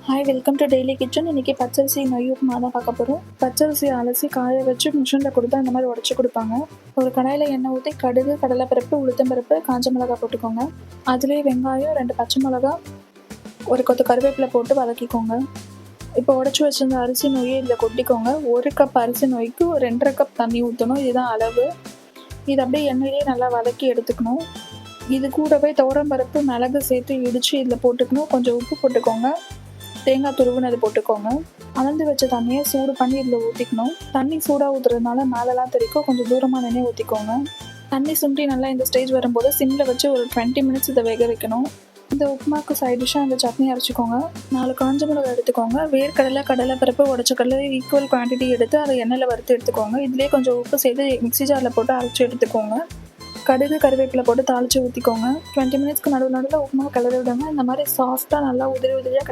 Hi, welcome to daily kitchen. இன்றைக்கி பச்சரிசி நொய் உப்புமா தான் பார்க்க போகிறோம். பச்சரிசி அலசி காய வச்சு மிஷினில் கொடுத்தா இந்த மாதிரி உடச்சி கொடுப்பாங்க. ஒரு கடாயில் எண்ணெய் ஊற்றி கடுகு, கடலைப்பருப்பு, உளுத்தம்பருப்பு, காஞ்ச மிளகாய் போட்டுக்கோங்க. அதுலேயே வெங்காயம், 2 பச்சை மிளகா, ஒரு கொத்து கருவேப்பிலை போட்டு வதக்கிக்கோங்க. இப்போ உடச்சி வச்சிருந்த அரிசி நொய்யை இதில் கொட்டிக்கோங்க. 1 கப் அரிசி நொய்க்கு 2.5 கப் தண்ணி ஊற்றணும். இதுதான் அளவு. இது அப்படியே எண்ணெயிலே நல்லா வதக்கி எடுத்துக்கணும். இது கூடவே துவரம்பருப்பு, மிளகு சேர்த்து இடித்து இதில் போட்டுக்கணும். கொஞ்சம் உப்பு போட்டுக்கோங்க. தேங்காய் துருவுனது போட்டுக்கோங்க. அளந்து வச்ச தண்ணியை சூடு பண்ணி இதில் ஊற்றிக்கணும். தண்ணி சூடாக ஊற்றுறதுனால மேலெலாம் தெரிக்கும். கொஞ்சம் தூரமாக நின்று ஊற்றிக்கோங்க. தண்ணி சுண்டி நல்லா இந்த ஸ்டேஜ் வரும்போது சிம்மில் வச்சு ஒரு 20 மினிட்ஸ் இதை வேக வைக்கணும். இந்த உப்புமாக்கு சைட் டிஷ்ஷாக இந்த சட்னி அரைச்சிக்கோங்க. 4 காஞ்ச மிளகாய் எடுத்துக்கோங்க. வேர்க்கடலை, கடலைப்பருப்பு, உடச்ச கடலை ஈக்குவல் குவான்டிட்டி எடுத்து அதை எண்ணெயில் வறுத்து எடுத்துக்கோங்க. இதிலே கொஞ்சம் உப்பு சேர்த்து மிக்ஸி ஜாரில் போட்டு அரைச்சி எடுத்துக்கோங்க. கடுகு, கருவேப்பிலை போட்டு தாளித்து ஊற்றிக்கோங்க. 20 மினிட்ஸ்க்கு நடுவில் உப்புமா கிளறி விடுங்க. இந்த மாதிரி சாஃப்டாக நல்லா உதிரியாக கிடைக்கும்.